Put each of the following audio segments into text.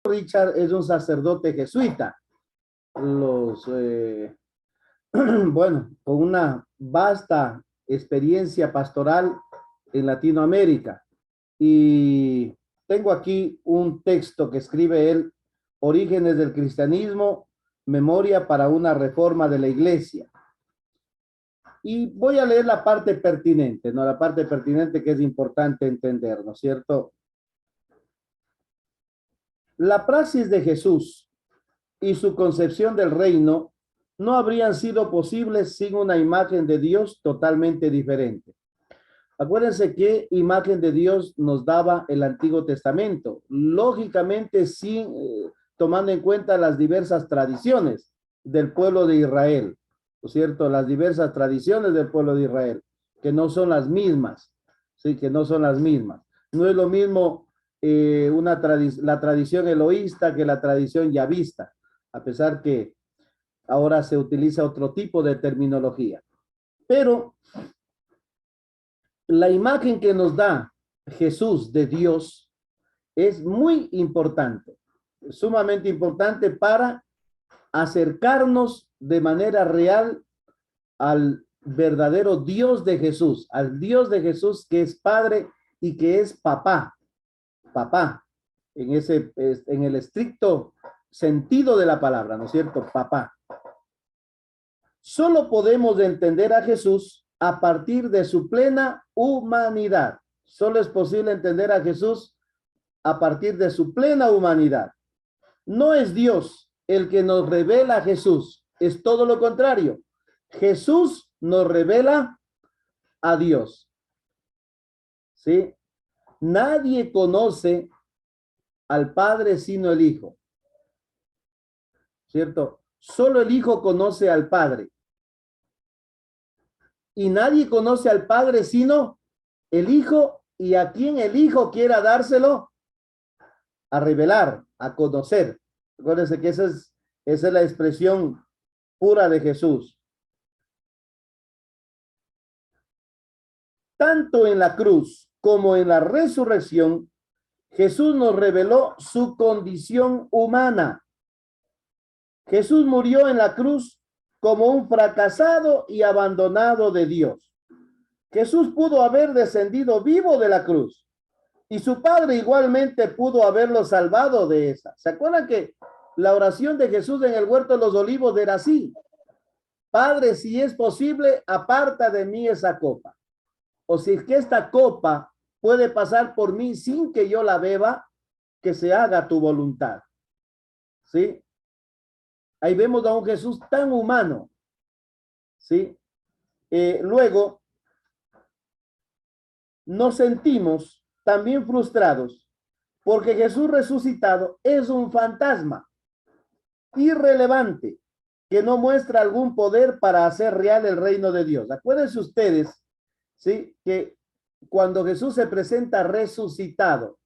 Richard es un sacerdote jesuita, bueno, con una vasta experiencia pastoral en Latinoamérica. Y tengo aquí un texto que escribe él, Orígenes del Cristianismo, Memoria para una Reforma de la Iglesia. Y voy a leer la parte pertinente, ¿no? La parte pertinente que es importante entender, ¿no es cierto? La praxis de Jesús y su concepción del reino no habrían sido posibles sin una imagen de Dios totalmente diferente. Acuérdense qué imagen de Dios nos daba el Antiguo Testamento, lógicamente sin tomando en cuenta las diversas tradiciones del pueblo de Israel, ¿no es cierto? Las diversas tradiciones del pueblo de Israel, que no son las mismas, sí, que no son las mismas. No es lo mismo la tradición eloísta que la tradición yavista, a pesar que ahora se utiliza otro tipo de terminología. Pero la imagen que nos da Jesús de Dios es muy importante, sumamente importante para acercarnos de manera real al verdadero Dios de Jesús, al Dios de Jesús que es Padre y que es papá, en el estricto sentido de la palabra, ¿no es cierto? Papá. Solo podemos entender a Jesús a partir de su plena humanidad. Solo es posible entender a Jesús a partir de su plena humanidad. No es Dios el que nos revela a Jesús, es todo lo contrario. Jesús nos revela a Dios. ¿Sí? Nadie conoce al Padre sino el Hijo. ¿Cierto? Solo el Hijo conoce al Padre. Y nadie conoce al Padre sino el Hijo, y a quien el Hijo quiera dárselo a revelar, a conocer. Acuérdense que esa es la expresión pura de Jesús. Tanto en la cruz como en la resurrección, Jesús nos reveló su condición humana. Jesús murió en la cruz como un fracasado y abandonado de Dios. Jesús pudo haber descendido vivo de la cruz y su Padre igualmente pudo haberlo salvado de esa. ¿Se acuerdan que la oración de Jesús en el huerto de los olivos era así? Padre, si es posible, aparta de mí esa copa. O si es que esta copa puede pasar por mí sin que yo la beba, que se haga tu voluntad. ¿Sí? Ahí vemos a un Jesús tan humano. ¿Sí? Luego, nos sentimos también frustrados porque Jesús resucitado es un fantasma irrelevante que no muestra algún poder para hacer real el reino de Dios. Acuérdense ustedes, ¿sí? Que cuando Jesús se presenta resucitado,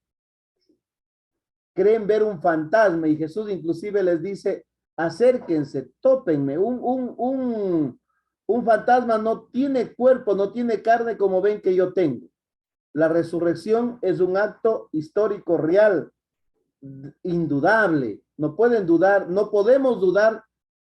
creen ver un fantasma y Jesús inclusive les dice, acérquense, tópenme. Un fantasma no tiene cuerpo, no tiene carne como ven que yo tengo. La resurrección es un acto histórico real, indudable. No pueden dudar, no podemos dudar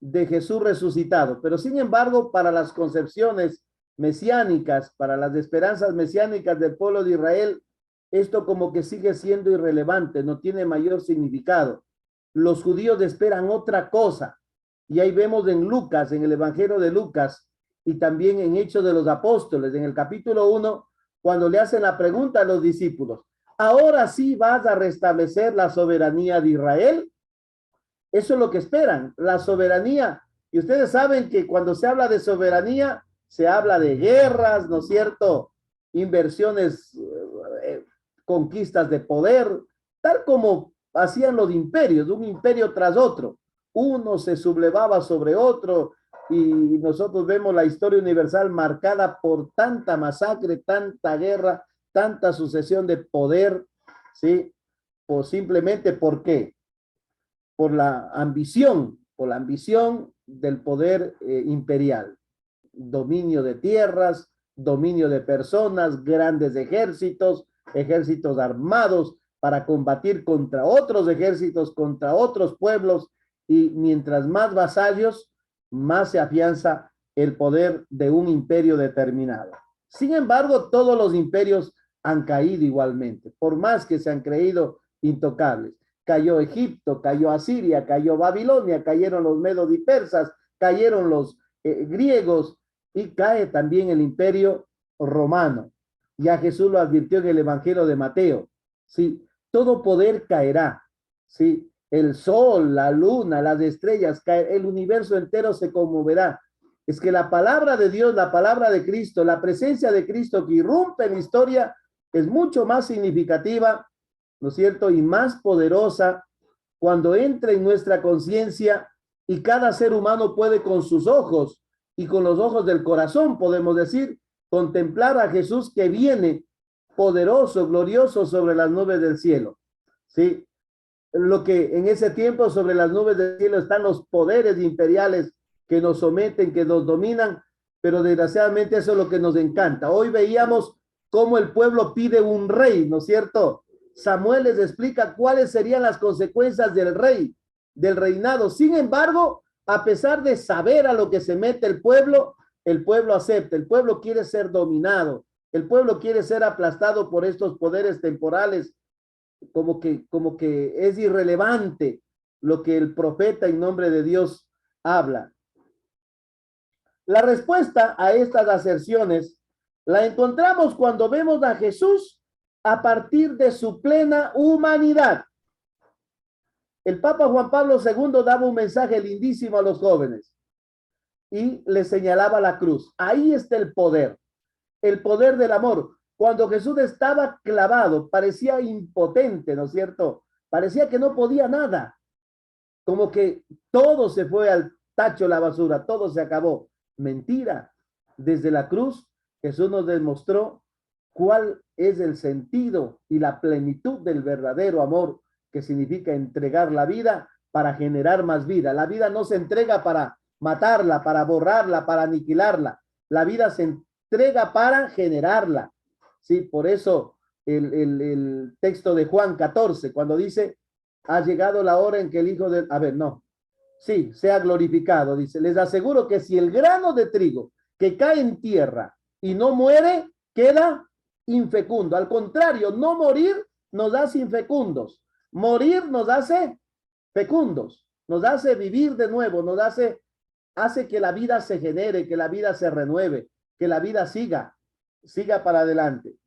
de Jesús resucitado. Pero sin embargo, para las concepciones mesiánicas, para las esperanzas mesiánicas del pueblo de Israel, esto como que sigue siendo irrelevante, no tiene mayor significado. Los judíos esperan otra cosa. Y ahí vemos en Lucas, en el Evangelio de Lucas, y también en Hechos de los Apóstoles, en el capítulo 1, cuando le hacen la pregunta a los discípulos, ¿ahora sí vas a restablecer la soberanía de Israel? Eso es lo que esperan, la soberanía. Y ustedes saben que cuando se habla de soberanía, se habla de guerras, ¿no es cierto? Inversiones, conquistas de poder, tal como hacían los imperios, un imperio tras otro. Uno se sublevaba sobre otro y nosotros vemos la historia universal marcada por tanta masacre, tanta guerra, tanta sucesión de poder, ¿sí? O simplemente, ¿por qué? Por la ambición del poder imperial. Dominio de tierras, dominio de personas, grandes ejércitos, ejércitos armados, para combatir contra otros ejércitos, contra otros pueblos, y mientras más vasallos, más se afianza el poder de un imperio determinado. Sin embargo, todos los imperios han caído igualmente, por más que se han creído intocables. Cayó Egipto, cayó Asiria, cayó Babilonia, cayeron los medos y persas, cayeron los griegos, y cae también el imperio romano. Ya Jesús lo advirtió en el Evangelio de Mateo. ¿Sí? Todo poder caerá. ¿Sí? El sol, la luna, las estrellas, el universo entero se conmoverá. Es que la palabra de Dios, la palabra de Cristo, la presencia de Cristo que irrumpe en la historia es mucho más significativa, ¿no es cierto? Y más poderosa cuando entra en nuestra conciencia, y cada ser humano puede con sus ojos y con los ojos del corazón, podemos decir, contemplar a Jesús que viene poderoso, glorioso sobre las nubes del cielo. ¿Sí? Lo que en ese tiempo sobre las nubes del cielo están los poderes imperiales que nos someten, que nos dominan, pero desgraciadamente eso es lo que nos encanta. Hoy veíamos cómo el pueblo pide un rey, ¿no es cierto? Samuel les explica cuáles serían las consecuencias del rey, del reinado. Sin embargo, a pesar de saber a lo que se mete el pueblo acepta, el pueblo quiere ser dominado, el pueblo quiere ser aplastado por estos poderes temporales, como que es irrelevante lo que el profeta en nombre de Dios habla. La respuesta a estas aserciones la encontramos cuando vemos a Jesús a partir de su plena humanidad. El Papa Juan Pablo II daba un mensaje lindísimo a los jóvenes y les señalaba la cruz. Ahí está el poder del amor. Cuando Jesús estaba clavado, parecía impotente, ¿no es cierto? Parecía que no podía nada, como que todo se fue al tacho, la basura, todo se acabó. Mentira. Desde la cruz, Jesús nos demostró cuál es el sentido y la plenitud del verdadero amor, que significa entregar la vida para generar más vida. La vida no se entrega para matarla, para borrarla, para aniquilarla. La vida se entrega para generarla. Sí, por eso el texto de Juan 14, cuando dice, ha llegado la hora en que el Hijo del... A ver, no. Sí, sea glorificado. Dice, les aseguro que si el grano de trigo que cae en tierra y no muere, queda infecundo. Al contrario, no morir nos hace infecundos. Morir nos hace fecundos. Nos hace vivir de nuevo, nos hace que la vida se genere, que la vida se renueve, que la vida siga para adelante.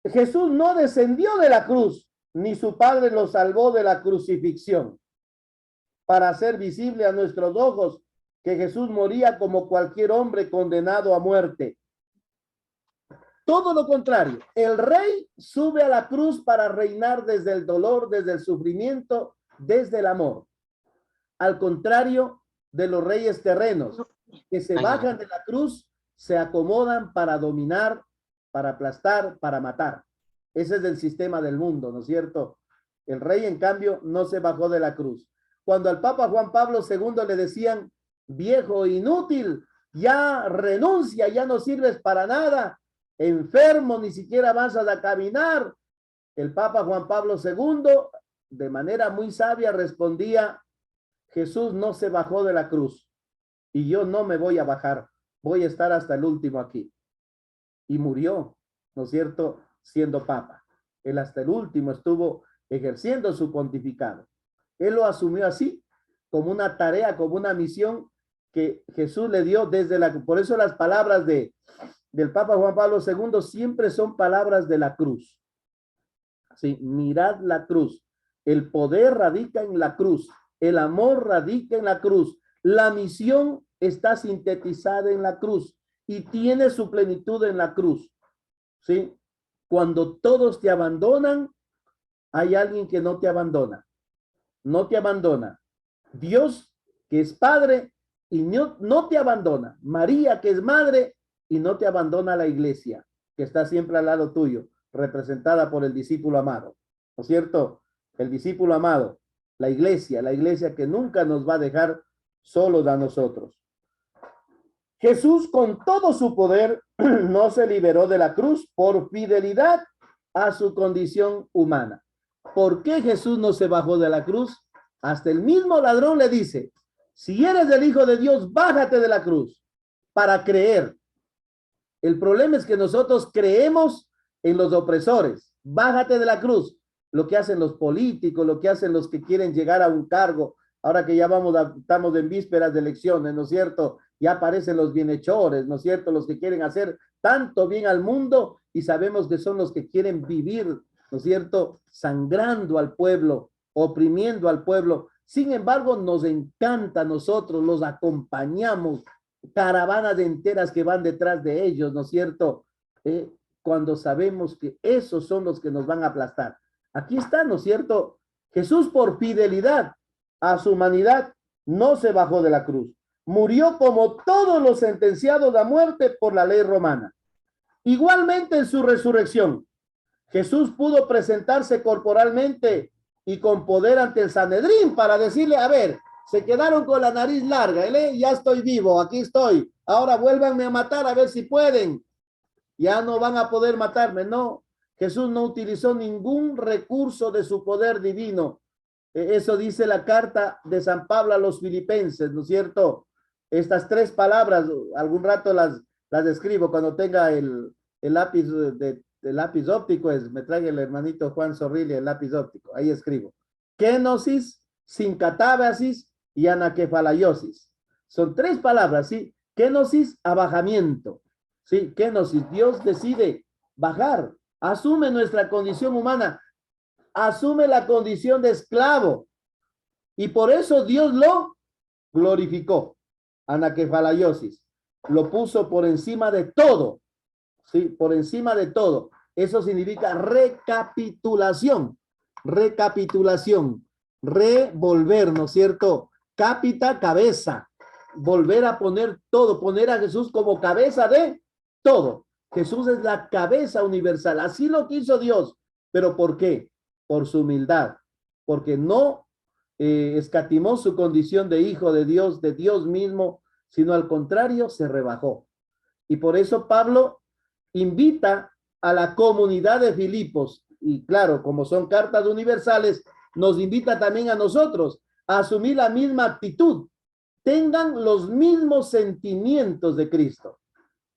Jesús no descendió de la cruz, ni su Padre lo salvó de la crucifixión, para hacer visible a nuestros ojos que Jesús moría como cualquier hombre condenado a muerte. Todo lo contrario, el rey sube a la cruz para reinar desde el dolor, desde el sufrimiento, desde el amor. Al contrario de los reyes terrenos, que se bajan de la cruz, se acomodan para dominar, para aplastar, para matar. Ese es el sistema del mundo, ¿no es cierto? El rey, en cambio, no se bajó de la cruz. Cuando al Papa Juan Pablo II le decían, viejo inútil, ya renuncia, ya no sirves para nada, enfermo, ni siquiera vas a caminar, el Papa Juan Pablo II, de manera muy sabia, respondía, Jesús no se bajó de la cruz y yo no me voy a bajar, voy a estar hasta el último aquí. Y murió, ¿no es cierto?, siendo papa. Él hasta el último estuvo ejerciendo su pontificado. Él lo asumió así, como una tarea, como una misión que Jesús le dio desde la... Por eso las palabras del Papa Juan Pablo II siempre son palabras de la cruz. Sí, mirad la cruz. El poder radica en la cruz. El amor radica en la cruz. La misión está sintetizada en la cruz y tiene su plenitud en la cruz. ¿Sí? Cuando todos te abandonan, hay alguien que no te abandona. No te abandona. Dios, que es Padre, y no te abandona. María, que es Madre, y no te abandona la iglesia, que está siempre al lado tuyo, representada por el discípulo amado. ¿No es cierto? El discípulo amado, la iglesia que nunca nos va a dejar solos a nosotros. Jesús, con todo su poder, no se liberó de la cruz por fidelidad a su condición humana. ¿Por qué Jesús no se bajó de la cruz? Hasta el mismo ladrón le dice, si eres el Hijo de Dios, bájate de la cruz para creer. El problema es que nosotros creemos en los opresores. Bájate de la cruz. Lo que hacen los políticos, lo que hacen los que quieren llegar a un cargo. Ahora que ya estamos en vísperas de elecciones, ¿no es cierto? Ya aparecen los bienhechores, ¿no es cierto? Los que quieren hacer tanto bien al mundo y sabemos que son los que quieren vivir, ¿no es cierto? Sangrando al pueblo, oprimiendo al pueblo. Sin embargo, nos encanta a nosotros, los acompañamos, caravanas enteras que van detrás de ellos, ¿no es cierto? Cuando sabemos que esos son los que nos van a aplastar. Aquí está, ¿no es cierto? Jesús, por fidelidad a su humanidad, no se bajó de la cruz. Murió como todos los sentenciados a muerte por la ley romana. Igualmente en su resurrección, Jesús pudo presentarse corporalmente y con poder ante el Sanedrín para decirle, a ver, se quedaron con la nariz larga, ya estoy vivo, aquí estoy, ahora vuélvanme a matar a ver si pueden. Ya no van a poder matarme, no. Jesús no utilizó ningún recurso de su poder divino. Eso dice la carta de San Pablo a los filipenses, ¿no es cierto? Estas tres palabras, algún rato las escribo cuando tenga el lápiz el lápiz óptico, me trae el hermanito Juan Zorrilla el lápiz óptico, ahí escribo. Kenosis, sincatábasis y anaquefalaiosis. Son tres palabras, ¿sí? Kenosis, abajamiento, ¿sí? Kenosis, Dios decide bajar, asume nuestra condición humana, asume la condición de esclavo y por eso Dios lo glorificó. Anaquefalaiosis, lo puso por encima de todo, ¿sí? Por encima de todo. Eso significa recapitulación, recapitulación, revolver, ¿no es cierto? Capita, cabeza, volver a poner todo, poner a Jesús como cabeza de todo. Jesús es la cabeza universal, así lo quiso Dios. ¿Pero por qué? Por su humildad, porque no escatimó su condición de hijo de Dios mismo, sino al contrario, se rebajó. Y por eso Pablo invita a la comunidad de Filipos, y claro, como son cartas universales, nos invita también a nosotros a asumir la misma actitud. Tengan los mismos sentimientos de Cristo.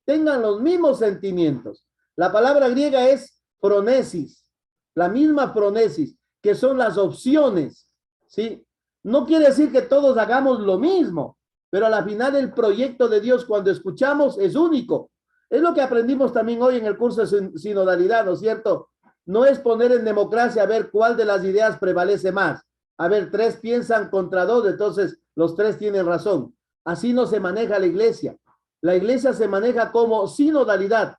Tengan los mismos sentimientos. La palabra griega es pronesis, la misma pronesis, que son las opciones, ¿sí? No quiere decir que todos hagamos lo mismo, pero a la final el proyecto de Dios cuando escuchamos es único. Es lo que aprendimos también hoy en el curso de sinodalidad, ¿no es cierto? No es poner en democracia a ver cuál de las ideas prevalece más. A ver, tres piensan contra dos, entonces los tres tienen razón. Así no se maneja la iglesia. La iglesia se maneja como sinodalidad,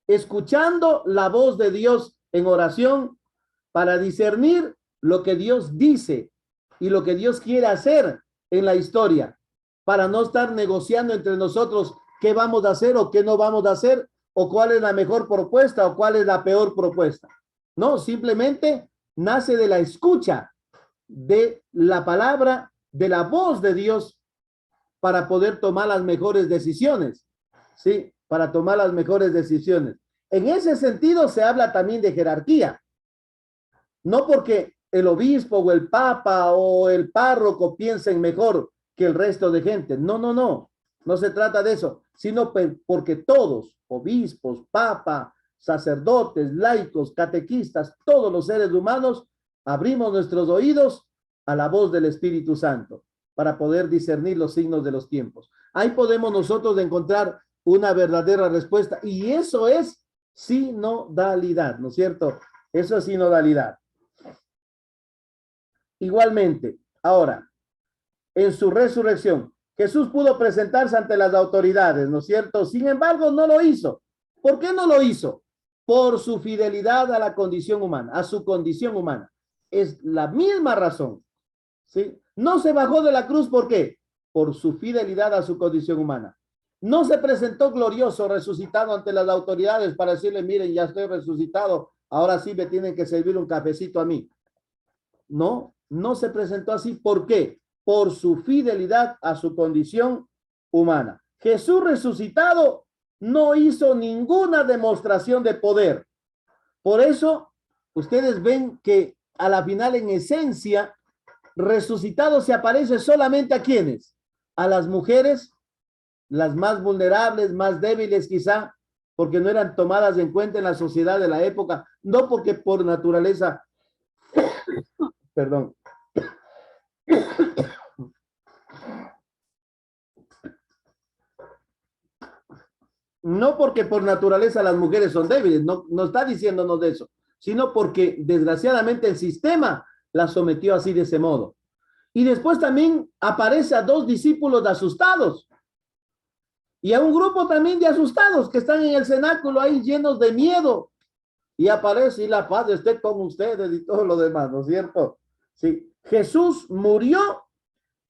escuchando la voz de Dios en oración para discernir lo que Dios dice y lo que Dios quiere hacer en la historia, para no estar negociando entre nosotros qué vamos a hacer o qué no vamos a hacer, o cuál es la mejor propuesta o cuál es la peor propuesta. No, simplemente nace de la escucha de la palabra, de la voz de Dios para poder tomar las mejores decisiones, ¿sí? Para tomar las mejores decisiones. En ese sentido se habla también de jerarquía. No porque el obispo o el papa o el párroco piensen mejor que el resto de gente. No, no, no. No se trata de eso, sino porque todos, obispos, papa, sacerdotes, laicos, catequistas, todos los seres humanos, abrimos nuestros oídos a la voz del Espíritu Santo para poder discernir los signos de los tiempos. Ahí podemos nosotros encontrar una verdadera respuesta y eso es sinodalidad, ¿no es cierto? Eso es sinodalidad. Igualmente, ahora, en su resurrección, Jesús pudo presentarse ante las autoridades, ¿no es cierto? Sin embargo, no lo hizo. ¿Por qué no lo hizo? Por su fidelidad a la condición humana, a su condición humana. Es la misma razón, ¿sí? No se bajó de la cruz, ¿por qué? Por su fidelidad a su condición humana. No se presentó glorioso, resucitado ante las autoridades para decirle, miren, ya estoy resucitado, ahora sí me tienen que servir un cafecito a mí. No, no se presentó así. ¿Por qué? Por su fidelidad a su condición humana. Jesús resucitado no hizo ninguna demostración de poder. Por eso, ustedes ven que a la final, en esencia, resucitado se aparece solamente a quienes, a las mujeres, las más vulnerables, más débiles quizá, porque no eran tomadas en cuenta en la sociedad de la época, no porque por naturaleza, perdón, no porque por naturaleza las mujeres son débiles, no, no está diciéndonos de eso, sino porque desgraciadamente el sistema las sometió así de ese modo. Y después también aparece a dos discípulos asustados y a un grupo también de asustados que están en el cenáculo ahí llenos de miedo. Y aparece y la paz esté con ustedes y todo lo demás, ¿no es cierto? Sí. Jesús murió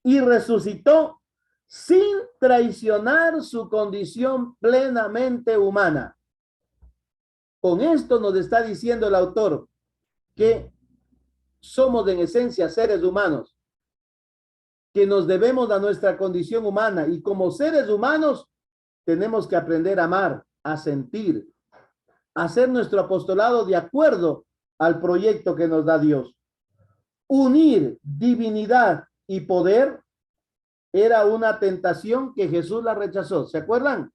y resucitó sin traicionar su condición plenamente humana. Con esto nos está diciendo el autor que somos en esencia seres humanos, que nos debemos a nuestra condición humana y como seres humanos tenemos que aprender a amar, a sentir, a hacer nuestro apostolado de acuerdo al proyecto que nos da Dios. Unir divinidad y poder era una tentación que Jesús la rechazó. ¿Se acuerdan?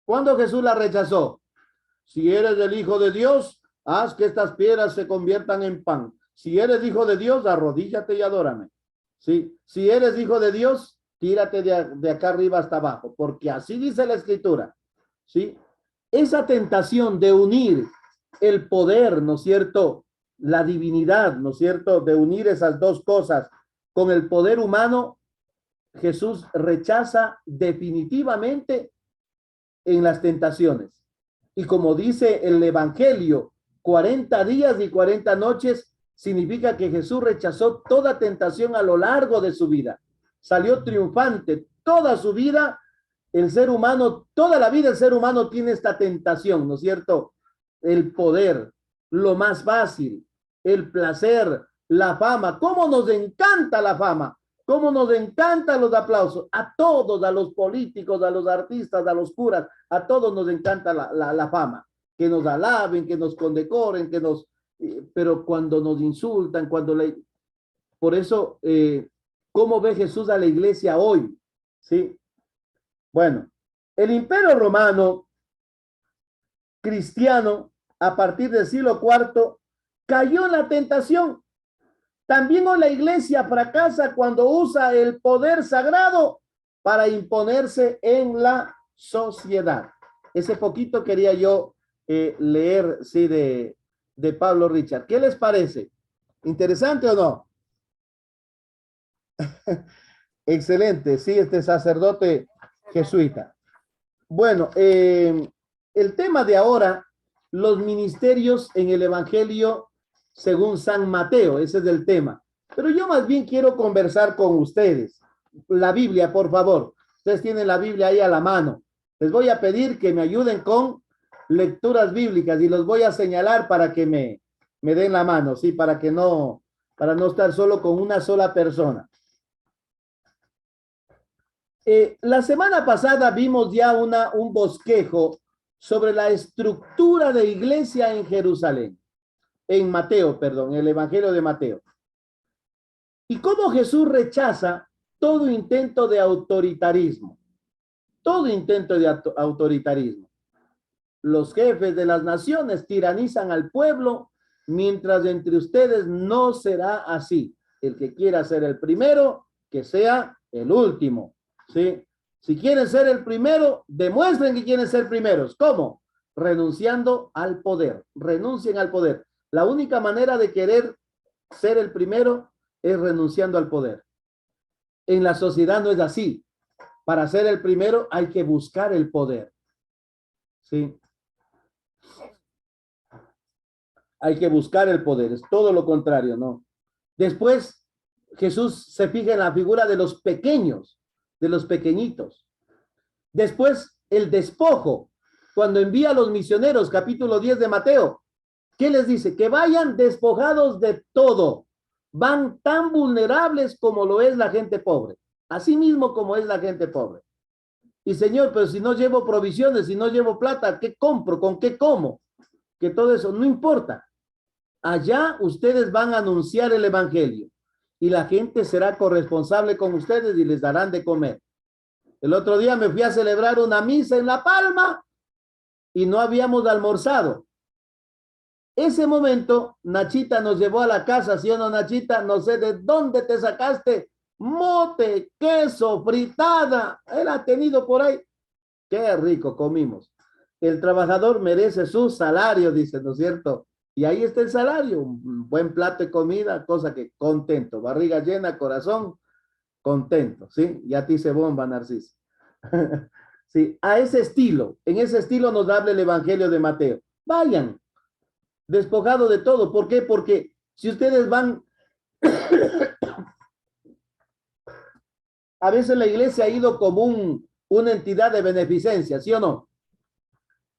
¿Cuándo Jesús la rechazó? Si eres el Hijo de Dios, haz que estas piedras se conviertan en pan. Si eres Hijo de Dios, arrodíllate y adórame. ¿Sí? Si eres Hijo de Dios, tírate de acá arriba hasta abajo, porque así dice la Escritura. ¿Sí? Esa tentación de unir el poder, ¿no es cierto? La divinidad, ¿no es cierto? De unir esas dos cosas con el poder humano, Jesús rechaza definitivamente en las tentaciones. Y como dice el Evangelio, 40 días y 40 noches significa que Jesús rechazó toda tentación a lo largo de su vida. Salió triunfante toda su vida. El ser humano, toda la vida el ser humano tiene esta tentación, ¿no es cierto? El poder, lo más fácil, el placer, la fama. ¿Cómo nos encanta la fama? ¿Cómo nos encantan los aplausos? A todos, a los políticos, a los artistas, a los curas, a todos nos encanta la fama. Que nos alaben, que nos condecoren, que nos... pero cuando nos insultan, cuando le... Por eso, ¿cómo ve Jesús a la iglesia hoy? ¿Sí? Bueno, el Imperio Romano cristiano, a partir del siglo IV, cayó en la tentación. También hoy la iglesia fracasa cuando usa el poder sagrado para imponerse en la sociedad. Ese poquito quería yo leer, sí, de Pablo Richard. ¿Qué les parece? ¿Interesante o no? Excelente, sí, este sacerdote jesuita. Bueno, el tema de ahora, los ministerios en el Evangelio según San Mateo, ese es el tema. Pero yo más bien quiero conversar con ustedes. La Biblia, por favor. Ustedes tienen la Biblia ahí a la mano. Les voy a pedir que me ayuden con lecturas bíblicas y los voy a señalar para que me den la mano, ¿sí? Para no estar solo con una sola persona. La semana pasada vimos ya un bosquejo sobre la estructura de iglesia en Jerusalén. En Mateo, perdón, el Evangelio de Mateo. Y cómo Jesús rechaza todo intento de autoritarismo. Todo intento de autoritarismo. Los jefes de las naciones tiranizan al pueblo, mientras entre ustedes no será así. El que quiera ser el primero, que sea el último. ¿Sí? Si quieren ser el primero, demuestren que quieren ser primeros. ¿Cómo? Renunciando al poder. Renuncien al poder. La única manera de querer ser el primero es renunciando al poder. En la sociedad no es así. Para ser el primero hay que buscar el poder. ¿Sí? Hay que buscar el poder. Es todo lo contrario, ¿no? Después, Jesús se fija en la figura de los pequeños, de los pequeñitos. Después, el despojo. Cuando envía a los misioneros, capítulo 10 de Mateo, ¿qué les dice? Que vayan despojados de todo. Van tan vulnerables como lo es la gente pobre. Así mismo como es la gente pobre. Y Señor, pero si no llevo provisiones, si no llevo plata, ¿qué compro? ¿Con qué como? que todo eso, no importa. Allá ustedes van a anunciar el evangelio y la gente será corresponsable con ustedes y les darán de comer. El otro día me fui a celebrar una misa en La Palma y no habíamos almorzado. Ese momento, Nachita nos llevó a la casa, ¿sí o no, Nachita? No sé de dónde te sacaste mote, queso, fritada. Él ha tenido por ahí. Qué rico comimos. El trabajador merece su salario, dice, ¿no es cierto? Y ahí está el salario, un buen plato de comida, cosa que contento, barriga llena, corazón contento, ¿sí? Y a ti se bomba, Narciso. Sí, a ese estilo, en ese estilo nos habla el Evangelio de Mateo. Vayan, despojado de todo. ¿Por qué? Porque si ustedes van, a veces la iglesia ha ido como una entidad de beneficencia, ¿sí o no?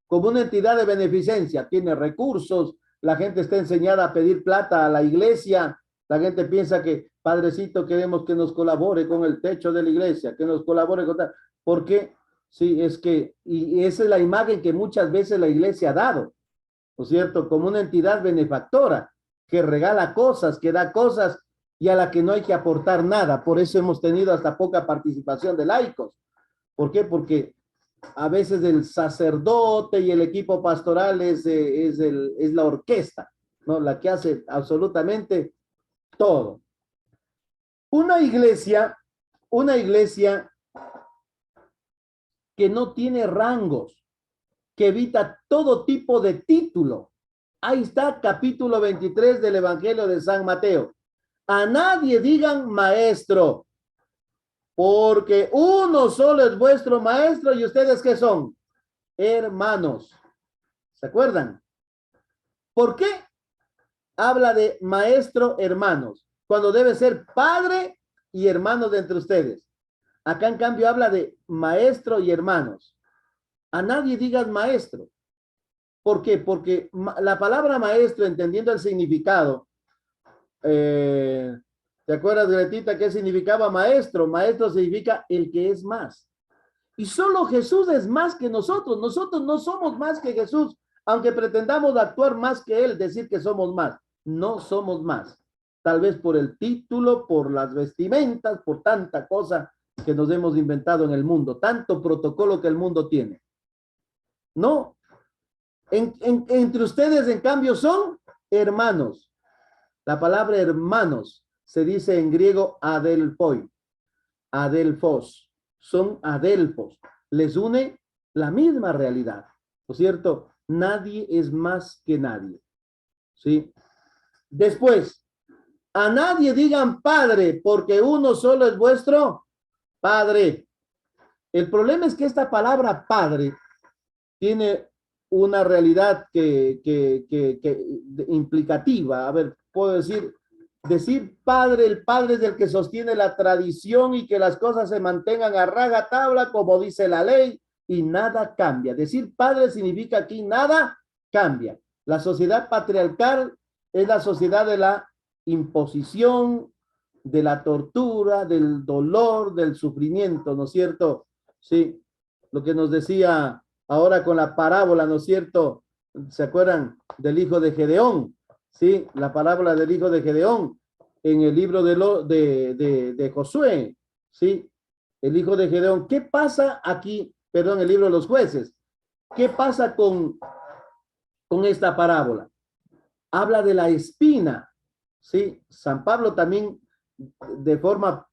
Como una entidad de beneficencia, tiene recursos, la gente está enseñada a pedir plata a la iglesia, la gente piensa que, Padrecito, queremos que nos colabore con el techo de la iglesia, que nos colabore con tal, porque sí, es que, y esa es la imagen que muchas veces la iglesia ha dado, ¿no es cierto? Como una entidad benefactora, que regala cosas, que da cosas, y a la que no hay que aportar nada, por eso hemos tenido hasta poca participación de laicos. ¿Por qué? Porque a veces el sacerdote y el equipo pastoral es la orquesta, ¿no? La que hace absolutamente todo. Una iglesia, una iglesia que no tiene rangos, que evita todo tipo de título. Ahí está, capítulo 23 del Evangelio de San Mateo. A nadie digan maestro, porque uno solo es vuestro maestro y ustedes ¿qué son? Hermanos. ¿Se acuerdan? ¿Por qué habla de maestro, hermanos? Cuando debe ser padre y hermanos de entre ustedes. Acá en cambio habla de maestro y hermanos. A nadie digas maestro. ¿Por qué? Porque la palabra maestro, entendiendo el significado, ¿te acuerdas, Gretita, qué significaba maestro? Maestro significa el que es más. Y solo Jesús es más que nosotros. Nosotros no somos más que Jesús, aunque pretendamos actuar más que Él, decir que somos más. No somos más. Tal vez por el título, por las vestimentas, por tanta cosa que nos hemos inventado en el mundo, tanto protocolo que el mundo tiene. No. Entre ustedes, en cambio, son hermanos. La palabra hermanos se dice en griego adelphoi, adelphos. Son adelfos. Les une la misma realidad, ¿no es cierto? Nadie es más que nadie, ¿sí? Después, a nadie digan padre, porque uno solo es vuestro padre. El problema es que esta palabra padre tiene una realidad implicativa. A ver, puedo decir padre, el padre es el que sostiene la tradición y que las cosas se mantengan a rajatabla, como dice la ley, y nada cambia. Decir padre significa aquí nada cambia. La sociedad patriarcal es la sociedad de la imposición, de la tortura, del dolor, del sufrimiento, ¿no es cierto? Sí, lo que nos decía ahora con la parábola, ¿no es cierto? ¿Se acuerdan del hijo de Gedeón? Sí, la parábola del hijo de Gedeón en el libro de Josué, ¿sí? El hijo de Gedeón. ¿Qué pasa aquí? Perdón, el libro de los jueces. ¿Qué pasa con esta parábola? Habla de la espina, ¿sí? San Pablo también de forma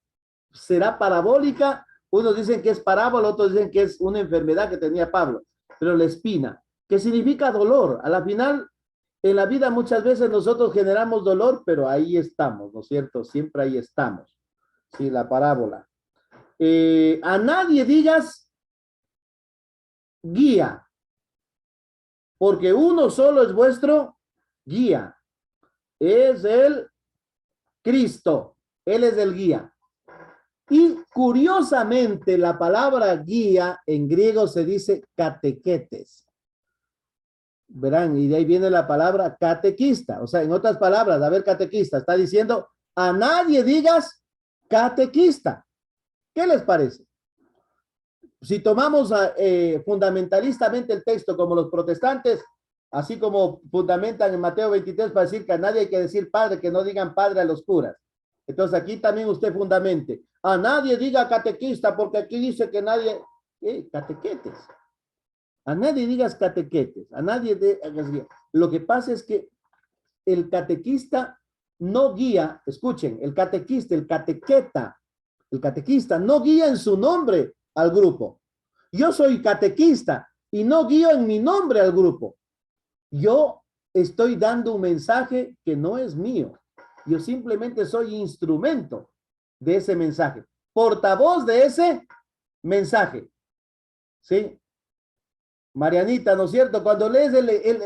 será parabólica. Unos dicen que es parábola, otros dicen que es una enfermedad que tenía Pablo. Pero la espina, que significa dolor. A la final, en la vida muchas veces nosotros generamos dolor, pero ahí estamos, ¿no es cierto? Siempre ahí estamos. Sí, la parábola. A nadie digas guía, porque uno solo es vuestro guía. Es el Cristo. Él es el guía. Y curiosamente, la palabra guía en griego se dice catequetes. Verán, y de ahí viene la palabra catequista. O sea, en otras palabras, a ver, catequista, está diciendo, a nadie digas catequista. ¿Qué les parece? Si tomamos fundamentalistamente el texto como los protestantes, Así como fundamentan en Mateo 23 para decir que a nadie hay que decir padre, que no digan padre a los curas. Entonces aquí también usted fundamente. A nadie diga catequista, porque aquí dice que nadie... Catequetes. A nadie digas catequetes. A nadie Lo que pasa es que el catequista no guía, escuchen, el catequista, el catequista no guía en su nombre al grupo. Yo soy catequista y no guío en mi nombre al grupo. Yo estoy dando un mensaje que no es mío. Yo simplemente soy instrumento de ese mensaje, portavoz de ese mensaje. ¿Sí? Marianita, ¿no es cierto? Cuando lees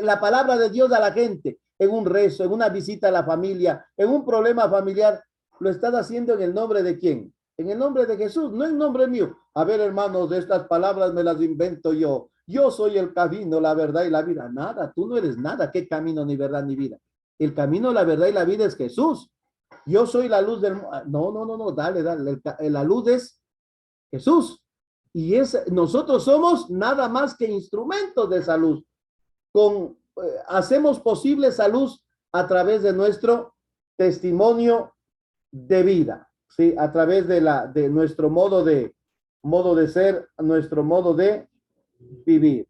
la palabra de Dios a la gente, en un rezo, en una visita a la familia, en un problema familiar, lo estás haciendo en el nombre de quién? En el nombre de Jesús, no en nombre mío. A ver, hermanos, de estas palabras me las invento yo. Yo soy el camino, la verdad y la vida. Nada, tú no eres nada. ¿Qué camino, ni verdad, ni vida? El camino, la verdad y la vida es Jesús. Yo soy la luz del... No, dale. La luz es Jesús. Y nosotros somos nada más que instrumentos de esa luz. Hacemos posible esa luz a través de nuestro testimonio de vida, ¿sí? A través de nuestro modo de ser, nuestro modo de vivir.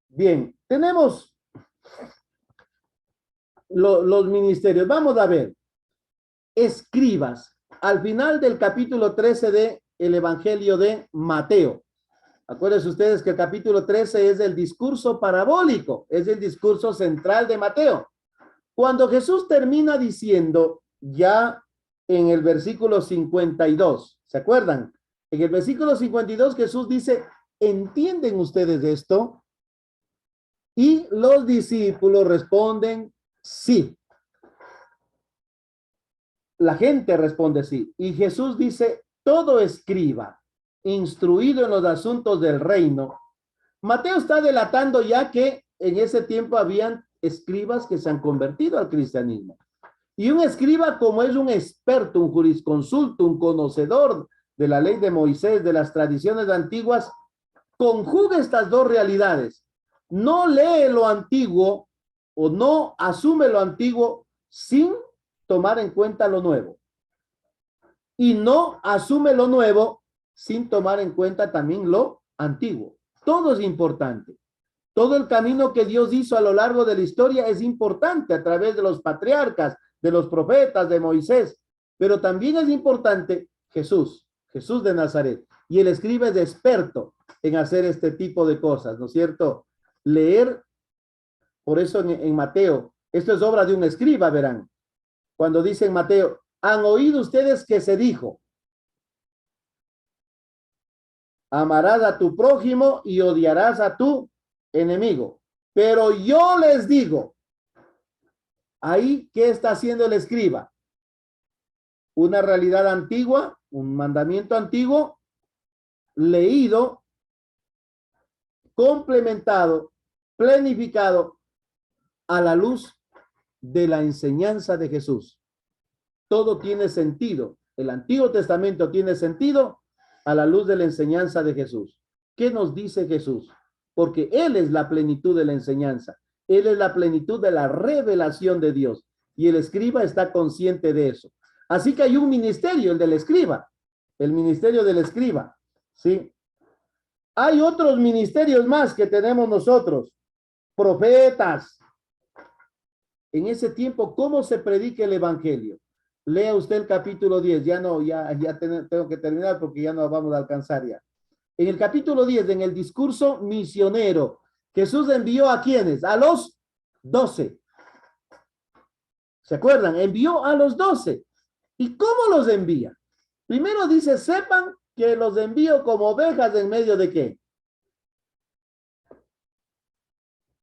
Bien, tenemos los ministerios. Vamos a ver. Escribas. Al final del capítulo 13 de el Evangelio de Mateo. Acuérdense ustedes que el capítulo 13 es el discurso parabólico, es el discurso central de Mateo. Cuando Jesús termina diciendo, ya en el versículo 52, ¿se acuerdan? En el versículo 52 Jesús dice, ¿entienden ustedes esto? Y los discípulos responden, sí. La gente responde sí. Y Jesús dice, todo escriba, instruido en los asuntos del reino. Mateo está delatando ya que en ese tiempo habían escribas que se han convertido al cristianismo. Y un escriba, como es un experto, un jurisconsulto, un conocedor de la ley de Moisés, de las tradiciones antiguas, conjuga estas dos realidades. No lee lo antiguo o no asume lo antiguo sin tomar en cuenta lo nuevo. Y no asume lo nuevo sin tomar en cuenta también lo antiguo. Todo es importante. Todo el camino que Dios hizo a lo largo de la historia es importante a través de los patriarcas, de los profetas, de Moisés. Pero también es importante Jesús de Nazaret. Y el escriba es experto en hacer este tipo de cosas, ¿no es cierto? Leer, por eso en Mateo, esto es obra de un escriba, verán. Cuando dice en Mateo, han oído ustedes que se dijo, amarás a tu prójimo y odiarás a tu enemigo. Pero yo les digo, ahí, ¿qué está haciendo el escriba? Una realidad antigua, un mandamiento antiguo, leído, complementado, planificado a la luz de la enseñanza de Jesús. Todo tiene sentido. El Antiguo Testamento tiene sentido a la luz de la enseñanza de Jesús. ¿Qué nos dice Jesús? Porque Él es la plenitud de la enseñanza. Él es la plenitud de la revelación de Dios. Y el escriba está consciente de eso. Así que hay un ministerio, el del escriba. El ministerio del escriba. ¿Sí? Hay otros ministerios más que tenemos nosotros. Profetas. En ese tiempo, ¿cómo se predica el evangelio? Lea usted el capítulo 10. Ya tengo que terminar porque ya no vamos a alcanzar ya. En el capítulo 10, en el discurso misionero, Jesús envió ¿a quiénes? A los 12. ¿Se acuerdan? Envió a los 12. ¿Y cómo los envía? Primero dice, sepan que los envío como ovejas en medio de ¿qué?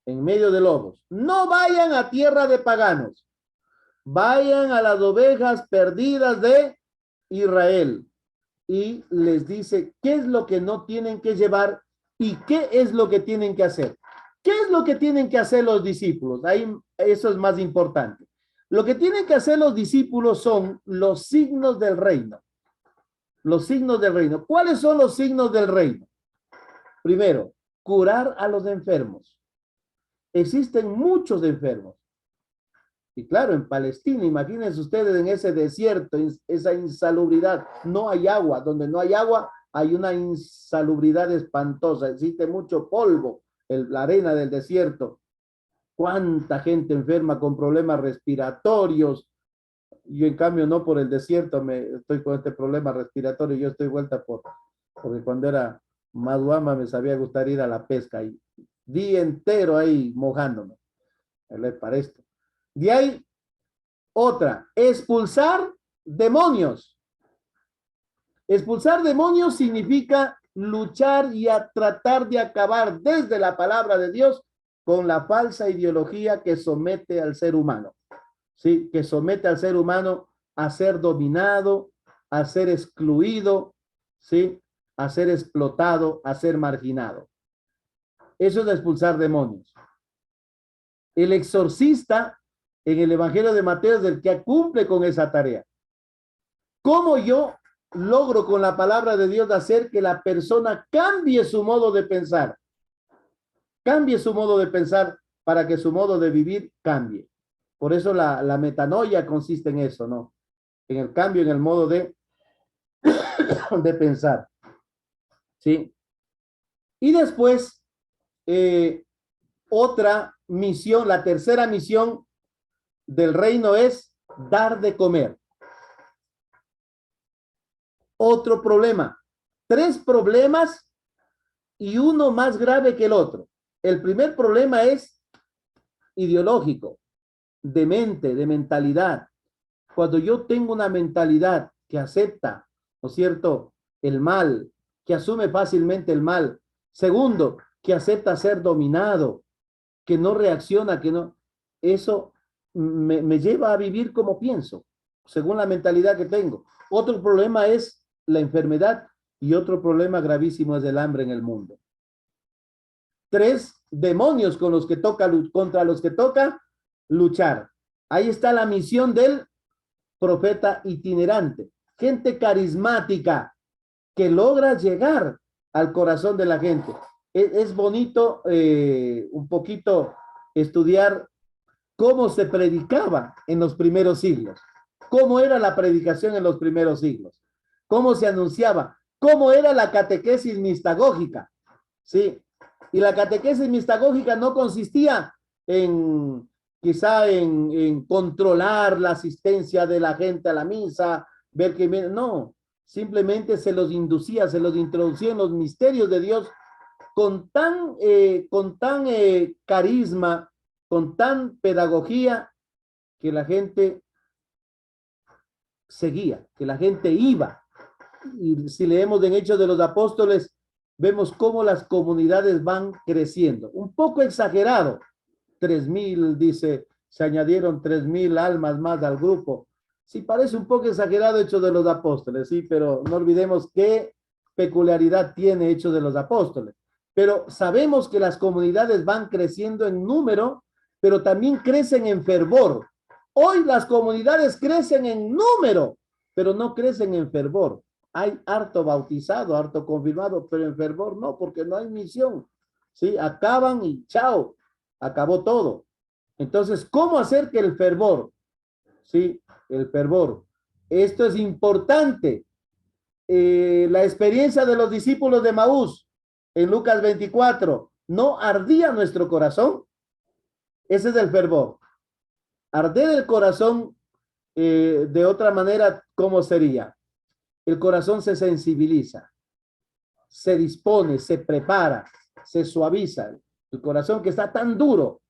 En medio de lobos. No vayan a tierra de paganos. Vayan a las ovejas perdidas de Israel. Y les dice qué es lo que no tienen que llevar y qué es lo que tienen que hacer. ¿Qué es lo que tienen que hacer los discípulos? Ahí, eso es más importante. Lo que tienen que hacer los discípulos son los signos del reino. Los signos del reino. ¿Cuáles son los signos del reino? Primero, curar a los enfermos. existen muchos enfermos. Y claro, en Palestina, imagínense ustedes en ese desierto, esa insalubridad, no hay agua. Donde no hay agua, hay una insalubridad espantosa. Existe mucho polvo, la arena del desierto. ¿Cuánta gente enferma con problemas respiratorios? Yo, en cambio, no por el desierto estoy con este problema respiratorio. Yo estoy vuelta porque cuando era más guama me sabía gustar ir a la pesca y día entero ahí mojándome. Para esto. De ahí, otra, expulsar demonios. Expulsar demonios significa luchar y tratar de acabar desde la palabra de Dios con la falsa ideología que somete al ser humano. ¿Sí? Que somete al ser humano a ser dominado, a ser excluido, ¿sí? A ser explotado, a ser marginado. Eso es expulsar demonios. El exorcista en el Evangelio de Mateo es el que cumple con esa tarea. ¿Cómo yo logro con la palabra de Dios hacer que la persona cambie su modo de pensar? Cambie su modo de pensar para que su modo de vivir cambie. Por eso la metanoia consiste en eso, ¿no? En el cambio, en el modo de pensar. ¿Sí? Y después, otra misión, la tercera misión del reino es dar de comer. Otro problema. 3 problemas y uno más grave que el otro. El primer problema es ideológico, de mente, de mentalidad. Cuando yo tengo una mentalidad que acepta, ¿no es cierto?, el mal, que asume fácilmente el mal. Segundo, que acepta ser dominado, que no reacciona, que no. Eso me lleva a vivir como pienso, según la mentalidad que tengo. Otro problema es la enfermedad y otro problema gravísimo es el hambre en el mundo. 3 demonios con los que contra los que toca luchar. Ahí está la misión del profeta itinerante. Gente carismática que logra llegar al corazón de la gente. Es bonito un poquito estudiar cómo se predicaba en los primeros siglos, cómo era la predicación en los primeros siglos, cómo se anunciaba, cómo era la catequesis mistagógica, ¿sí? Y la catequesis mistagógica no consistía quizá en controlar la asistencia de la gente a la misa, ver que no, simplemente se los inducía, se los introducía en los misterios de Dios con tan carisma, con tan pedagogía, que la gente seguía, que la gente iba. Y si leemos en Hechos de los Apóstoles, vemos cómo las comunidades van creciendo. Un poco exagerado. 3,000, dice, se añadieron 3,000 almas más al grupo. Sí, parece un poco exagerado Hechos de los Apóstoles, sí, pero no olvidemos qué peculiaridad tiene Hechos de los Apóstoles. Pero sabemos que las comunidades van creciendo en número, pero también crecen en fervor. Hoy las comunidades crecen en número, pero no crecen en fervor. Hay harto bautizado, harto confirmado, pero en fervor no, porque no hay misión. ¿Sí? Acaban y chao, acabó todo. Entonces, ¿cómo hacer que el fervor? ¿Sí? El fervor. Esto es importante. La experiencia de los discípulos de Maús en Lucas 24, ¿no ardía nuestro corazón? Ese es el fervor. Arder el corazón, de otra manera, ¿cómo sería? El corazón se sensibiliza, se dispone, se prepara, se suaviza. El corazón que está tan duro,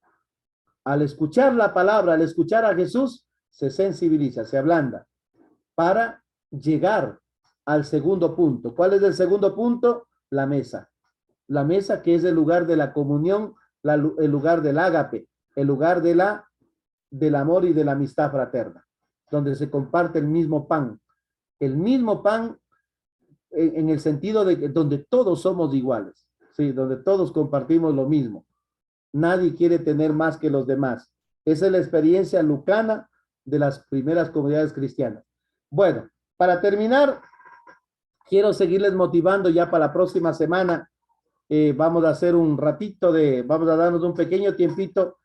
al escuchar la palabra, al escuchar a Jesús, se sensibiliza, se ablanda para llegar al segundo punto. ¿Cuál es el segundo punto? La mesa. La mesa, que es el lugar de la comunión, el lugar del ágape, el lugar del amor y de la amistad fraterna, donde se comparte el mismo pan en el sentido de que donde todos somos iguales, ¿sí? Donde todos compartimos lo mismo. Nadie quiere tener más que los demás. Esa es la experiencia lucana de las primeras comunidades cristianas. Bueno, para terminar, quiero seguirles motivando ya para la próxima semana. Vamos a hacer un ratito vamos a darnos un pequeño tiempito.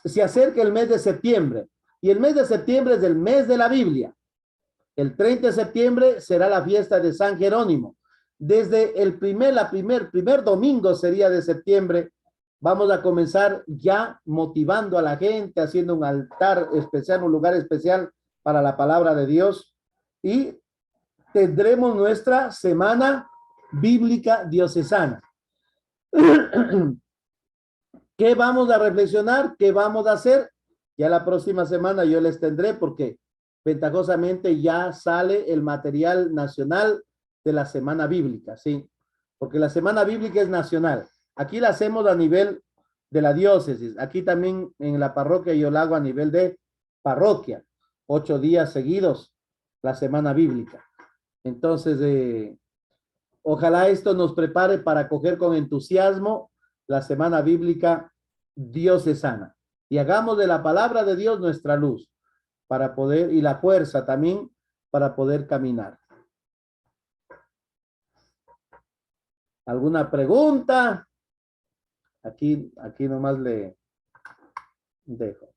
Se acerca el mes de septiembre y el mes de septiembre es el mes de la Biblia. El 30 de septiembre será la fiesta de San Jerónimo. Desde primer domingo sería de septiembre, vamos a comenzar ya motivando a la gente, haciendo un altar especial, un lugar especial para la palabra de Dios y tendremos nuestra semana bíblica diocesana. ¿Qué vamos a reflexionar? ¿Qué vamos a hacer? Ya la próxima semana yo les tendré porque ventajosamente ya sale el material nacional de la semana bíblica, ¿sí? Porque la semana bíblica es nacional. Aquí la hacemos a nivel de la diócesis. Aquí también en la parroquia yo la hago a nivel de parroquia. 8 días seguidos la semana bíblica. Entonces, ojalá esto nos prepare para acoger con entusiasmo la semana bíblica diocesana y hagamos de la palabra de Dios nuestra luz para poder, y la fuerza también para poder caminar. ¿Alguna pregunta? Aquí nomás le dejo.